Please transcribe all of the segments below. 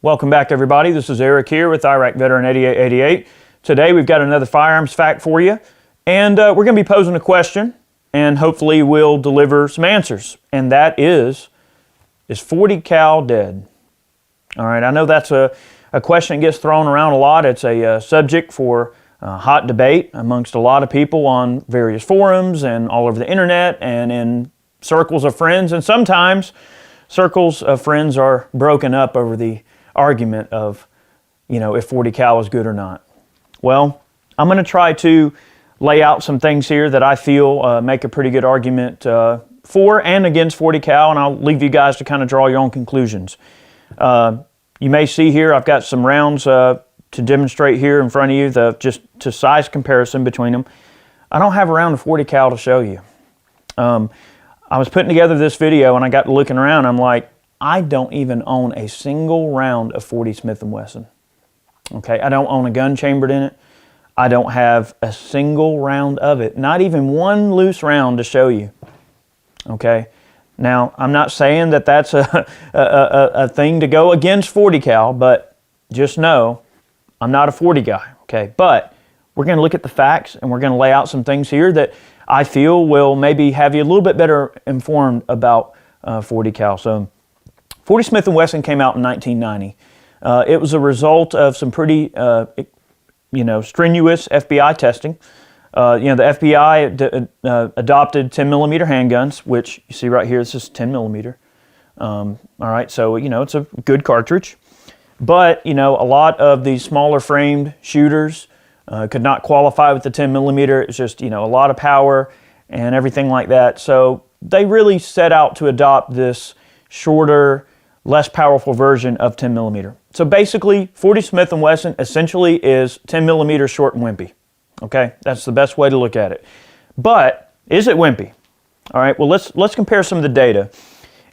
Welcome back, everybody. This is Eric here with Iraq Veteran 8888. Today we've got another firearms fact for you, and we're going to be posing a question, and hopefully we'll deliver some answers. And that is 40 cal dead? All right, I know that's a question that gets thrown around a lot. It's a subject for hot debate amongst a lot of people on various forums and all over the internet and in circles of friends, and sometimes circles of friends are broken up over the argument of, if 40 cal is good or not. Well, I'm going to try to lay out some things here that I feel make a pretty good argument for and against 40 cal, and I'll leave you guys to kind of draw your own conclusions. You may see here I've got some rounds to demonstrate here in front of you, just to size comparison between them. I don't have a round of 40 cal to show you. I was putting together this video and I got to looking around. I'm like, I don't even own a single round of 40 Smith & Wesson. Okay, I don't own a gun chambered in it. I don't have a single round of it. Not even one loose round to show you. Okay, now I'm not saying that that's a thing to go against 40 cal, but just know I'm not a 40 guy. Okay, but we're going to look at the facts and we're going to lay out some things here that I feel will maybe have you a little bit better informed about 40 cal. So 40 Smith & Wesson came out in 1990. It was a result of some pretty, strenuous FBI testing. The FBI adopted 10 millimeter handguns, which you see right here, this is 10 millimeter. All right, so, it's a good cartridge. But, a lot of these smaller framed shooters could not qualify with the 10 millimeter. It's just, a lot of power and everything like that. So they really set out to adopt this shorter, less powerful version of 10 millimeter. So basically, 40 Smith & Wesson essentially is 10 millimeter short and wimpy. Okay, that's the best way to look at it. But is it wimpy? All right, well, let's compare some of the data.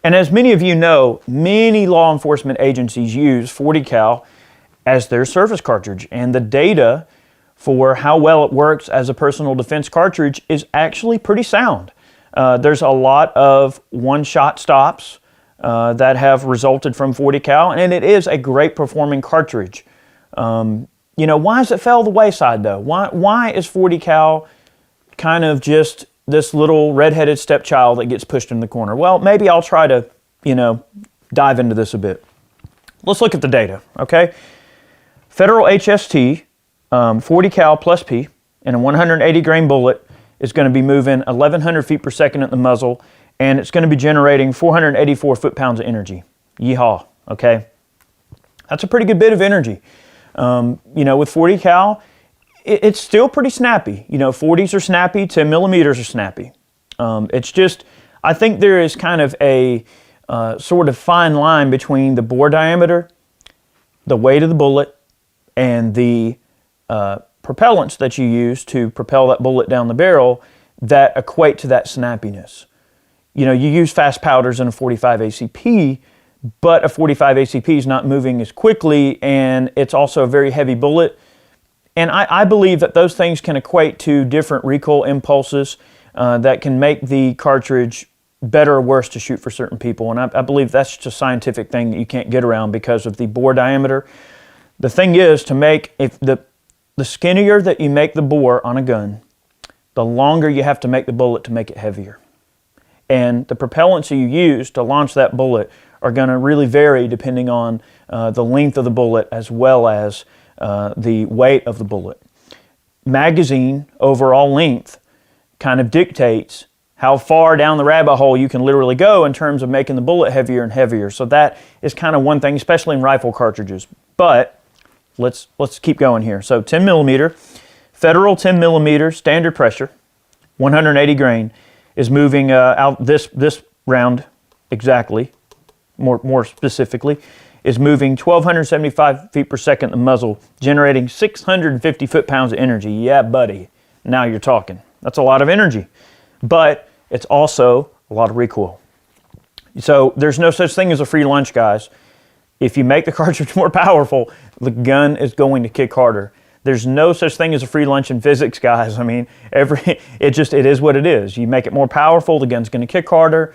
And as many of you know, many law enforcement agencies use 40 cal as their service cartridge, and the data for how well it works as a personal defense cartridge is actually pretty sound. There's a lot of one-shot stops that have resulted from 40 cal, and it is a great performing cartridge. Why has it fell the wayside though? Why is 40 cal kind of just this little redheaded stepchild that gets pushed in the corner? Well, maybe I'll try to, dive into this a bit. Let's look at the data, okay? Federal HST, 40 cal plus P, and a 180 grain bullet is going to be moving 1,100 feet per second at the muzzle, and it's going to be generating 484 foot-pounds of energy. Yeehaw, okay? That's a pretty good bit of energy. With 40 cal, it's still pretty snappy. 40s are snappy, 10 millimeters are snappy. It's just, I think there is kind of a sort of fine line between the bore diameter, the weight of the bullet, and the propellants that you use to propel that bullet down the barrel that equate to that snappiness. You use fast powders in a 45 ACP, but a 45 ACP is not moving as quickly, and it's also a very heavy bullet. And I believe that those things can equate to different recoil impulses that can make the cartridge better or worse to shoot for certain people. And I believe that's just a scientific thing that you can't get around because of the bore diameter. The thing is, if the skinnier that you make the bore on a gun, the longer you have to make the bullet to make it heavier. And the propellants you use to launch that bullet are going to really vary depending on the length of the bullet as well as the weight of the bullet. Magazine overall length kind of dictates how far down the rabbit hole you can literally go in terms of making the bullet heavier and heavier. So that is kind of one thing, especially in rifle cartridges. But let's keep going here. So 10 millimeter, federal 10 millimeter standard pressure, 180 grain, is moving out this round exactly, more specifically, is moving 1,275 feet per second at the muzzle, generating 650 foot-pounds of energy. Yeah, buddy. Now you're talking. That's a lot of energy. But it's also a lot of recoil. So there's no such thing as a free lunch, guys. If you make the cartridge more powerful, the gun is going to kick harder. There's no such thing as a free lunch in physics, guys. I mean, it is what it is. You make it more powerful, the gun's going to kick harder.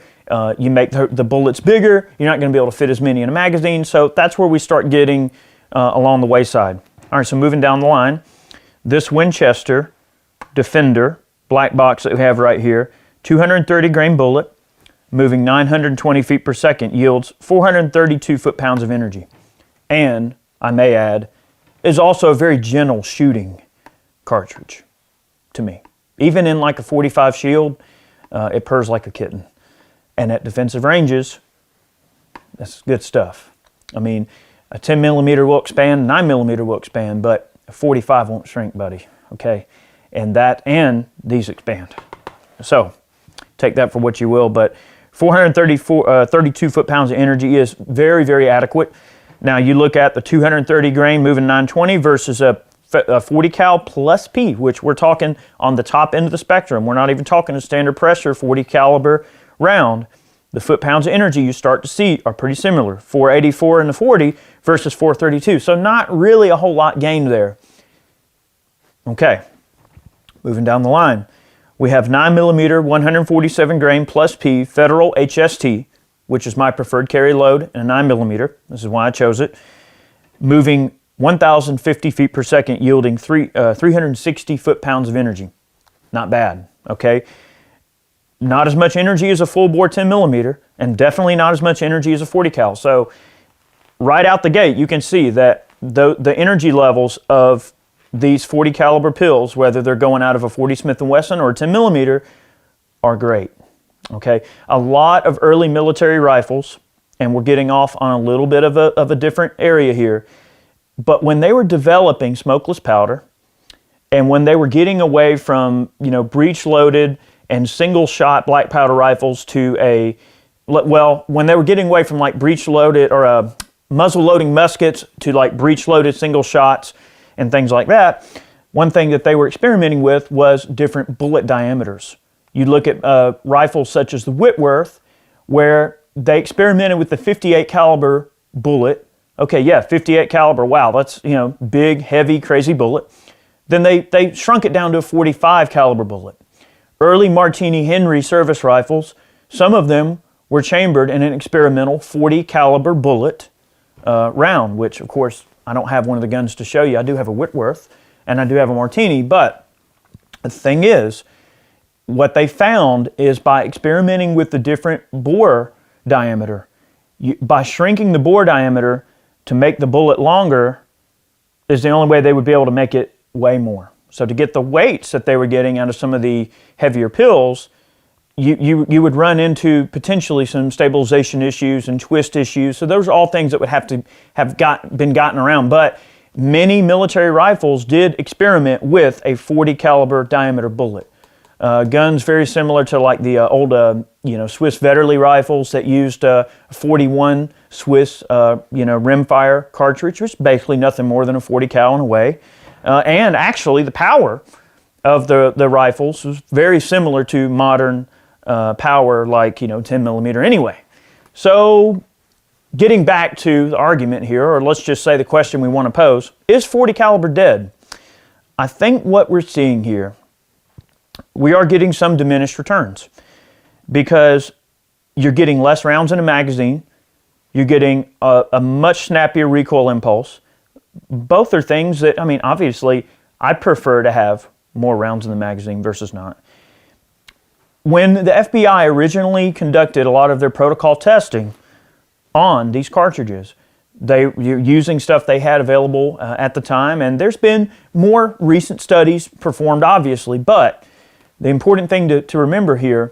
You make the bullets bigger, you're not going to be able to fit as many in a magazine. So that's where we start getting along the wayside. All right, so moving down the line, this Winchester Defender black box that we have right here, 230 grain bullet, moving 920 feet per second, yields 432 foot-pounds of energy. And, I may add, is also a very gentle shooting cartridge to me. Even in like a 45 Shield, it purrs like a kitten. And at defensive ranges, that's good stuff. I mean, a 10 millimeter will expand, 9 millimeter will expand, but a 45 won't shrink, buddy, okay? And these expand. So, take that for what you will, but 432 foot-pounds of energy is very, very adequate. Now, you look at the 230 grain moving 920 versus a 40 cal plus P, which we're talking on the top end of the spectrum. We're not even talking a standard pressure 40 caliber round. The foot-pounds of energy you start to see are pretty similar. 484 in the 40 versus 432. So not really a whole lot gained there. Okay, moving down the line. We have 9 millimeter 147 grain plus P Federal HST, which is my preferred carry load, and a 9 millimeter. This is why I chose it. Moving 1,050 feet per second, yielding 360 foot-pounds of energy. Not bad, okay? Not as much energy as a full-bore 10 millimeter, and definitely not as much energy as a 40 cal. So right out the gate, you can see that the energy levels of these 40 caliber pills, whether they're going out of a 40 Smith & Wesson or a 10 millimeter, are great. Okay, a lot of early military rifles, and we're getting off on a little bit of a different area here, but when they were developing smokeless powder, and when they were getting away from, breech-loaded and single-shot black powder rifles to when they were getting away from like breech-loaded or muzzle-loading muskets to like breech-loaded single shots and things like that, one thing that they were experimenting with was different bullet diameters. You look at rifles such as the Whitworth, where they experimented with the 58 caliber bullet. Okay, yeah, 58 caliber, wow, that's, big, heavy, crazy bullet. Then they shrunk it down to a 45 caliber bullet. Early Martini Henry service rifles, some of them were chambered in an experimental 40 caliber bullet round, which of course, I don't have one of the guns to show you. I do have a Whitworth, and I do have a Martini, but the thing is, what they found is by experimenting with the different bore diameter, by shrinking the bore diameter to make the bullet longer is the only way they would be able to make it weigh more. So to get the weights that they were getting out of some of the heavier pills, you would run into potentially some stabilization issues and twist issues. So those are all things that would have to have been gotten around. But many military rifles did experiment with a 40 caliber diameter bullet. Guns very similar to like the old, Swiss Vetterli rifles that used a 41 Swiss, rimfire cartridge, which is basically nothing more than a 40 cal in a way. And actually the power of the rifles was very similar to modern power like, 10 millimeter anyway. So getting back to the argument here, or let's just say the question we want to pose, is 40 caliber dead? I think what we're seeing here, we are getting some diminished returns because you're getting less rounds in a magazine, you're getting a much snappier recoil impulse. Both are things that, obviously, I prefer to have more rounds in the magazine versus not. When the FBI originally conducted a lot of their protocol testing on these cartridges, they were using stuff they had available at the time, and there's been more recent studies performed, obviously, but the important thing to remember here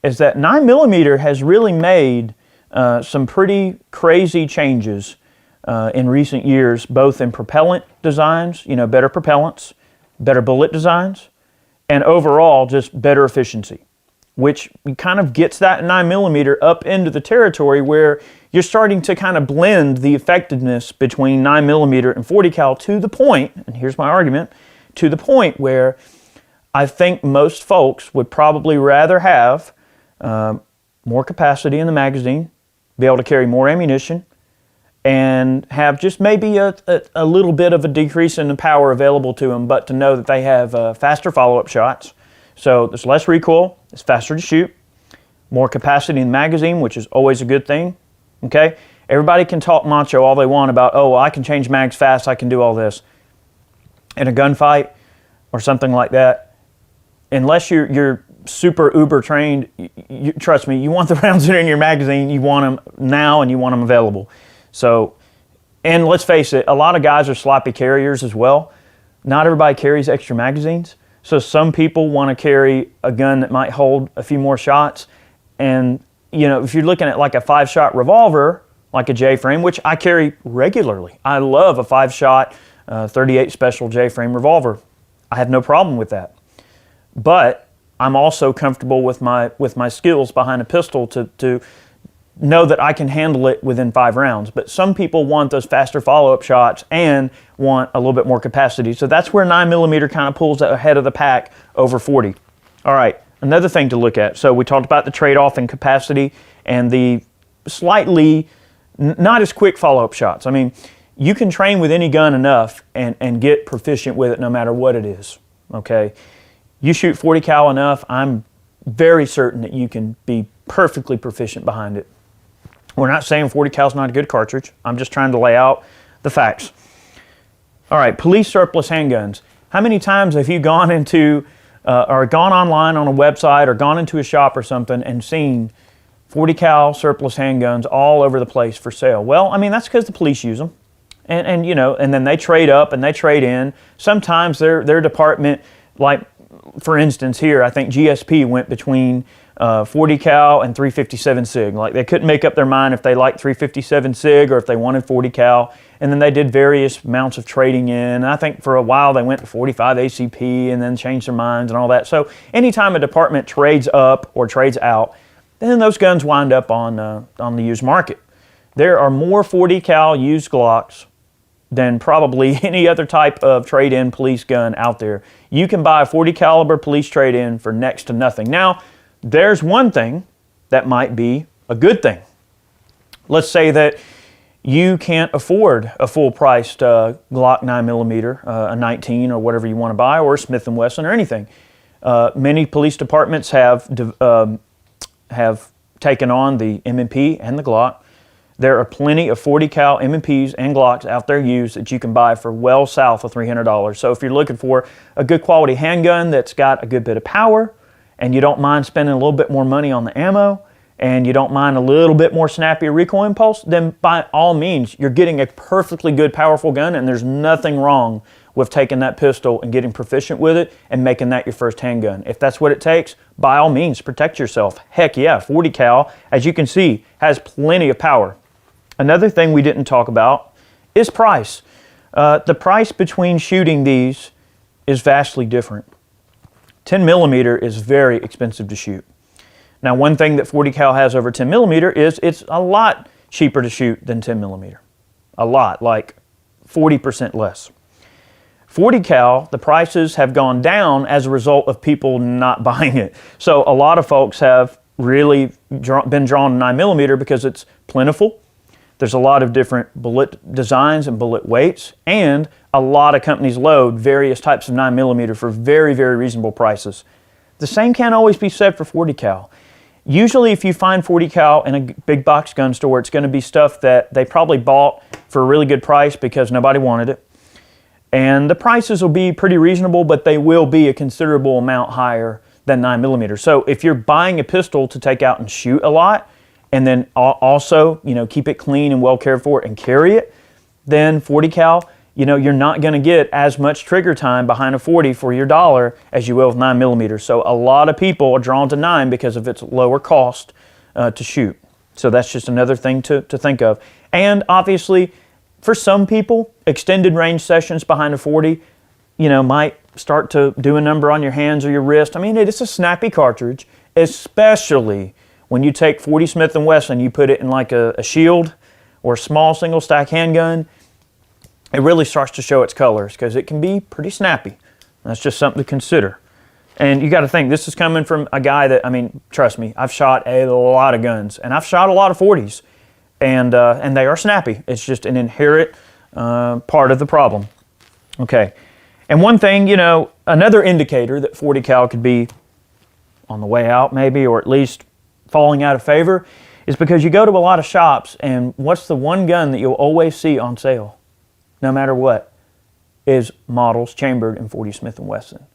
is that 9 millimeter has really made some pretty crazy changes in recent years, both in propellant designs, better propellants, better bullet designs, and overall just better efficiency, which kind of gets that 9 millimeter up into the territory where you're starting to kind of blend the effectiveness between 9 millimeter and 40 cal to the point, and here's my argument, to the point where I think most folks would probably rather have more capacity in the magazine, be able to carry more ammunition, and have just maybe a little bit of a decrease in the power available to them, but to know that they have faster follow-up shots. So there's less recoil, it's faster to shoot, more capacity in the magazine, which is always a good thing, okay? Everybody can talk macho all they want about, oh, well, I can change mags fast, I can do all this. In a gunfight or something like that, unless you're super uber trained, trust me, you want the rounds that are in your magazine, you want them now and you want them available. So, and let's face it, a lot of guys are sloppy carriers as well. Not everybody carries extra magazines. So some people want to carry a gun that might hold a few more shots. And, you know, if you're looking at like a 5-shot revolver, like a J-frame, which I carry regularly. I love a 5-shot 38 special J-frame revolver. I have no problem with that. But I'm also comfortable with my skills behind a pistol to know that I can handle it within 5 rounds. But some people want those faster follow-up shots and want a little bit more capacity. So that's where 9mm kind of pulls ahead of the pack over 40. All right, another thing to look at. So we talked about the trade-off in capacity and the slightly not as quick follow-up shots. I mean, you can train with any gun enough and get proficient with it no matter what it is, okay? You shoot 40 cal enough, I'm very certain that you can be perfectly proficient behind it. We're not saying 40 cal is not a good cartridge. I'm just trying to lay out the facts. All right, police surplus handguns. How many times have you gone into or gone online on a website or gone into a shop or something and seen 40 cal surplus handguns all over the place for sale? Well, I mean, that's because the police use them. And you know, and then they trade up and they trade in. Sometimes their department, like for instance here, I think GSP went between 40 cal and 357 SIG. Like they couldn't make up their mind if they liked 357 SIG or if they wanted 40 cal. And then they did various amounts of trading in. And I think for a while they went to 45 ACP and then changed their minds and all that. So anytime a department trades up or trades out, then those guns wind up on the used market. There are more 40 cal used Glocks than probably any other type of trade-in police gun out there. You can buy a 40 caliber police trade-in for next to nothing. Now, there's one thing that might be a good thing. Let's say that you can't afford a full-priced Glock 9mm, a 19 or whatever you want to buy, or a Smith & Wesson or anything. Many police departments have taken on the M&P and the Glock. There are plenty of 40 cal M&Ps and Glocks out there used that you can buy for well south of $300. So if you're looking for a good quality handgun that's got a good bit of power and you don't mind spending a little bit more money on the ammo and you don't mind a little bit more snappy recoil impulse, then by all means, you're getting a perfectly good, powerful gun, and there's nothing wrong with taking that pistol and getting proficient with it and making that your first handgun. If that's what it takes, by all means, protect yourself. Heck yeah, 40 cal, as you can see, has plenty of power. Another thing we didn't talk about is price. The price between shooting these is vastly different. 10mm is very expensive to shoot. Now, one thing that 40 cal has over 10mm is it's a lot cheaper to shoot than 10mm. A lot, like 40% less. 40 cal, the prices have gone down as a result of people not buying it. So a lot of folks have really been drawn to 9mm because it's plentiful. There's a lot of different bullet designs and bullet weights, and a lot of companies load various types of 9mm for very, very reasonable prices. The same can't always be said for 40 cal. Usually if you find 40 cal in a big box gun store, it's going to be stuff that they probably bought for a really good price because nobody wanted it. And the prices will be pretty reasonable, but they will be a considerable amount higher than 9mm. So if you're buying a pistol to take out and shoot a lot, and then also, you know, keep it clean and well cared for and carry it, then 40 cal, you know, you're not going to get as much trigger time behind a 40 for your dollar as you will with 9mm. So a lot of people are drawn to 9 because of its lower cost to shoot. So that's just another thing to think of. And obviously, for some people, extended range sessions behind a 40, you know, might start to do a number on your hands or your wrist. I mean, it's a snappy cartridge, especially when you take 40 Smith & Wesson, you put it in like a shield or a small single stack handgun, it really starts to show its colors because it can be pretty snappy. That's just something to consider. And you got to think, this is coming from a guy that, I mean, trust me, I've shot a lot of guns and I've shot a lot of 40s. and they are snappy. It's just an inherent part of the problem. Okay, and one thing, another indicator that 40 cal could be on the way out maybe, or at least falling out of favor, is because you go to a lot of shops, and what's the one gun that you'll always see on sale, no matter what, is models chambered in 40 Smith & Wesson.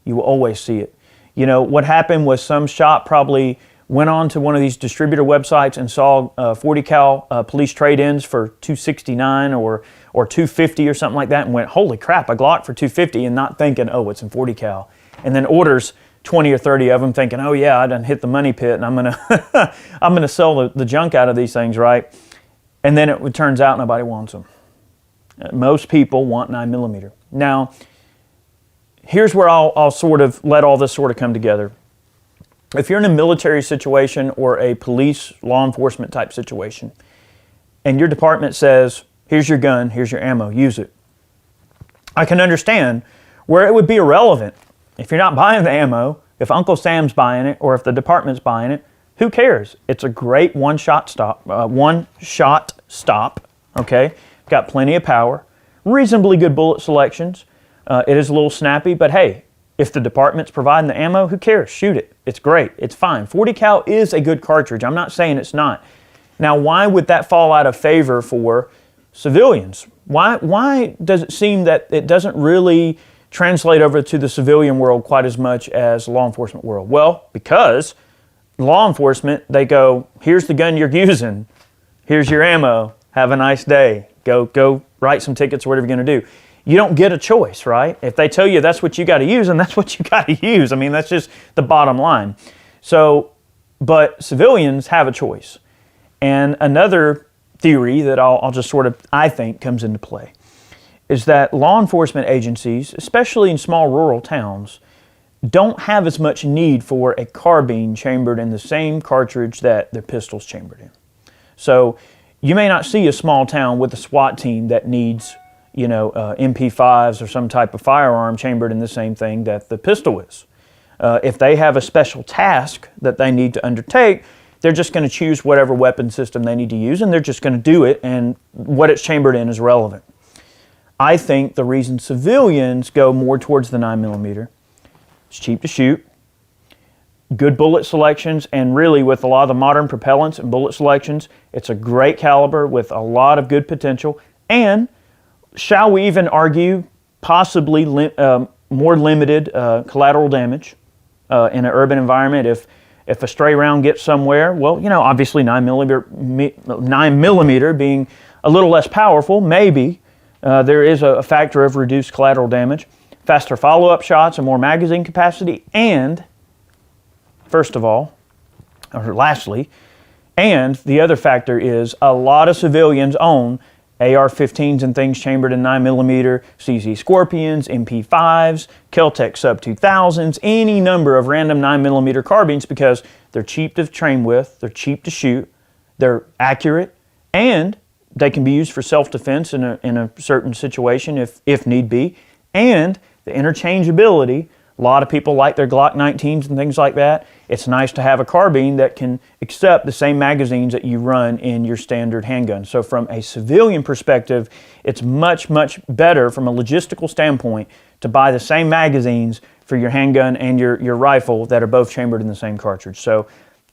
You will always see it. What happened was some shop probably went on to one of these distributor websites and saw 40 cal police trade-ins for $269 or $250 or something like that, and went, holy crap, a Glock for $250, and not thinking, oh, it's in 40 cal. And then orders 20 or 30 of them thinking, oh yeah, I done hit the money pit and I'm gonna sell the junk out of these things, right? And then it turns out nobody wants them. Most people want 9mm. Now, here's where I'll sort of let all this sort of come together. If you're in a military situation or a police law enforcement type situation, and your department says, here's your gun, here's your ammo, use it, I can understand where it would be irrelevant. If you're not buying the ammo, if Uncle Sam's buying it, or if the department's buying it, who cares? It's a great one-shot stop, okay? Got plenty of power, reasonably good bullet selections. It is a little snappy, but hey, if the department's providing the ammo, who cares? Shoot it. It's great. It's fine. 40 cal is a good cartridge. I'm not saying it's not. Now, why would that fall out of favor for civilians? Why does it seem that it doesn't really translate over to the civilian world quite as much as law enforcement world? Well, because law enforcement, they go, here's the gun you're using, here's your ammo, have a nice day, go write some tickets or whatever you're going to do. You don't get a choice, right? If they tell you that's what you got to use, and that's what you got to use. I mean, that's just the bottom line. So, but civilians have a choice. And another theory that I'll just sort of, I think, comes into play is that law enforcement agencies, especially in small rural towns, don't have as much need for a carbine chambered in the same cartridge that their pistol's chambered in. So you may not see a small town with a SWAT team that needs, MP5s or some type of firearm chambered in the same thing that the pistol is. If they have a special task that they need to undertake, they're just going to choose whatever weapon system they need to use, and they're just going to do it, and what it's chambered in is relevant. I think the reason civilians go more towards the 9mm, it's cheap to shoot, good bullet selections, and really with a lot of the modern propellants and bullet selections, it's a great caliber with a lot of good potential, and shall we even argue possibly more limited collateral damage in an urban environment. If a stray round gets somewhere, well, obviously 9mm being a little less powerful, maybe there is a factor of reduced collateral damage, faster follow-up shots, and more magazine capacity, and first of all, or lastly, and the other factor is a lot of civilians own AR-15s and things chambered in 9mm, CZ Scorpions, MP5s, Kel-Tec Sub 2000s, any number of random 9mm carbines because they're cheap to train with, they're cheap to shoot, they're accurate, and they can be used for self-defense in a certain situation if need be, and the interchangeability. A lot of people like their Glock 19s and things like that. It's nice to have a carbine that can accept the same magazines that you run in your standard handgun. So from a civilian perspective, it's much, much better from a logistical standpoint to buy the same magazines for your handgun and your rifle that are both chambered in the same cartridge. So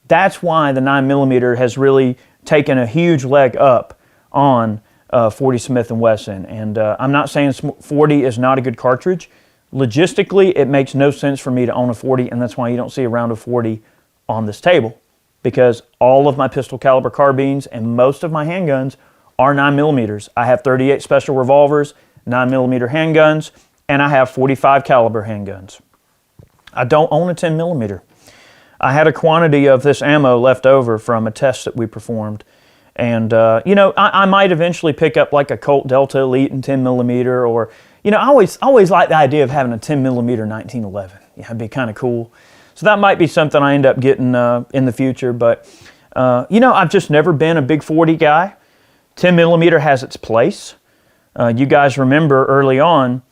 that's why the 9mm has really taken a huge leg up on 40 Smith & Wesson. And I'm not saying 40 is not a good cartridge. Logistically, it makes no sense for me to own a 40, and that's why you don't see a round of 40 on this table, because all of my pistol caliber carbines and most of my handguns are 9mm. I have 38 special revolvers, 9mm handguns, and I have 45 caliber handguns. I don't own a 10mm. I had a quantity of this ammo left over from a test that we performed, and I might eventually pick up like a Colt Delta Elite in 10mm, or I always like the idea of having a 10mm 1911. Yeah, it'd be kind of cool. So that might be something I end up getting in the future. But, I've just never been a big 40 guy. 10mm has its place. You guys remember early on,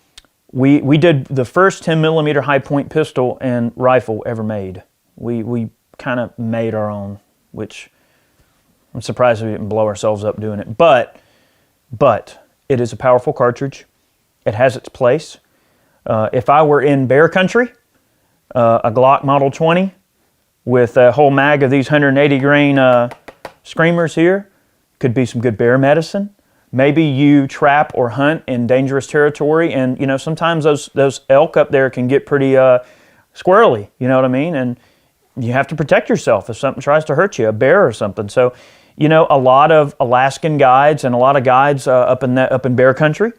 we did the first 10mm high point pistol and rifle ever made. We kind of made our own, which I'm surprised we didn't blow ourselves up doing it. But it is a powerful cartridge. It has its place. If I were in bear country, a Glock Model 20 with a whole mag of these 180 grain screamers here could be some good bear medicine. Maybe you trap or hunt in dangerous territory, and you know sometimes those elk up there can get pretty squirrely. You know what I mean? And you have to protect yourself if something tries to hurt you, a bear or something. So, you know, a lot of Alaskan guides and a lot of guides up in bear country,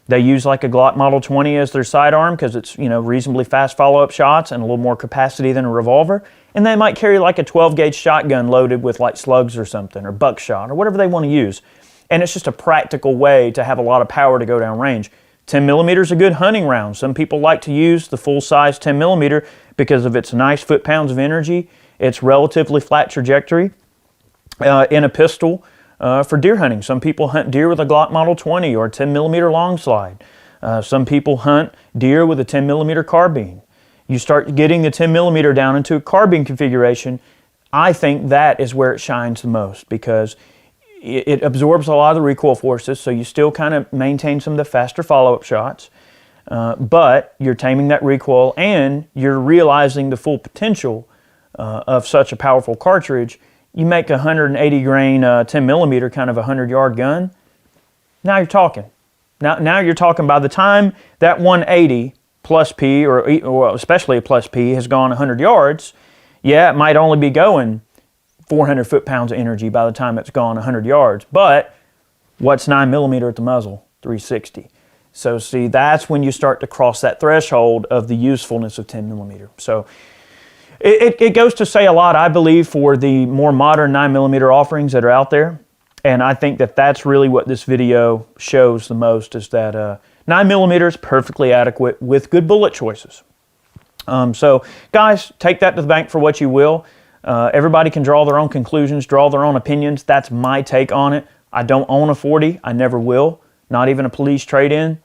they use like a Glock Model 20 as their sidearm because it's, you know, reasonably fast follow-up shots and a little more capacity than a revolver. And they might carry like a 12-gauge shotgun loaded with like slugs or something, or buckshot, or whatever they want to use. And it's just a practical way to have a lot of power to go down range. 10 millimeter is a good hunting round. Some people like to use the full-size 10 millimeter because of its nice foot-pounds of energy, its relatively flat trajectory in a pistol for deer hunting. Some people hunt deer with a Glock Model 20 or 10 millimeter long slide. Some people hunt deer with a 10 millimeter carbine. You start getting the 10 millimeter down into a carbine configuration, I think that is where it shines the most because it absorbs a lot of the recoil forces, so you still kind of maintain some of the faster follow-up shots, but you're taming that recoil and you're realizing the full potential of such a powerful cartridge. You make a 180 grain 10 millimeter kind of a 100-yard gun. Now you're talking. Now you're talking by the time that 180 plus P, or especially a plus P, has gone 100 yards, yeah, it might only be going 400 foot-pounds of energy by the time it's gone 100 yards. But what's 9 millimeter at the muzzle? 360. So see, that's when you start to cross that threshold of the usefulness of 10 millimeter. So it goes to say a lot, I believe, for the more modern 9 millimeter offerings that are out there. And I think that that's really what this video shows the most, is that 9 millimeter is perfectly adequate with good bullet choices. So guys, take that to the bank for what you will. Everybody can draw their own conclusions, draw their own opinions. That's my take on it. I don't own a 40. I never will. Not even a police trade-in.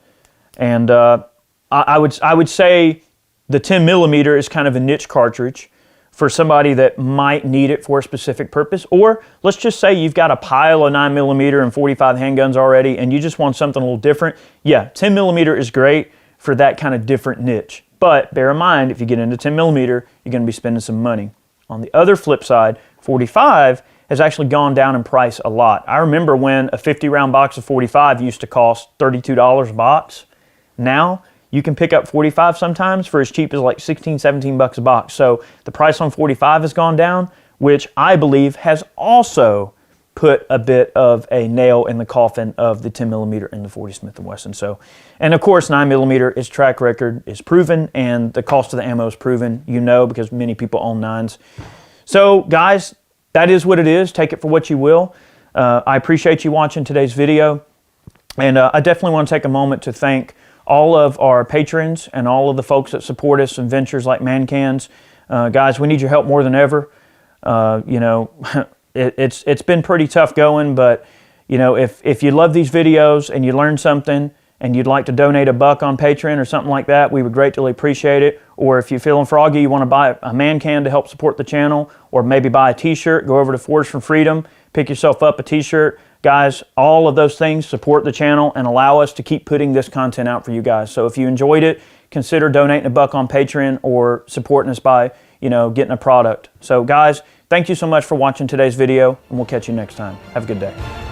And I would say the 10 millimeter is kind of a niche cartridge for somebody that might need it for a specific purpose. Or let's just say you've got a pile of 9 millimeter and 45 handguns already and you just want something a little different. Yeah, 10 millimeter is great for that kind of different niche. But bear in mind, if you get into 10 millimeter, you're going to be spending some money. On the other flip side, 45 has actually gone down in price a lot. I remember when a 50-round box of 45 used to cost $32 a box. Now, you can pick up 45 sometimes for as cheap as like 16, 17 bucks a box. So the price on 45 has gone down, which I believe has also put a bit of a nail in the coffin of the 10 millimeter and the 40 Smith & Wesson. So, and of course, 9 millimeter, its track record is proven and the cost of the ammo is proven, you know, because many people own 9s. So guys, that is what it is. Take it for what you will. I appreciate you watching today's video. And I definitely want to take a moment to thank all of our patrons and all of the folks that support us in ventures like ManCans. Guys, we need your help more than ever. You know, it's been pretty tough going, but you know, if you love these videos and you learn something and you'd like to donate $1 on Patreon or something like that, we would greatly appreciate it. Or if you're feeling froggy, you want to buy a ManCan to help support the channel, or maybe buy a t-shirt, go over to Forge for Freedom, pick yourself up a t-shirt. Guys, all of those things support the channel and allow us to keep putting this content out for you guys. So if you enjoyed it, consider donating $1 on Patreon or supporting us by, you know, getting a product. So guys, thank you so much for watching today's video, and we'll catch you next time. Have a good day.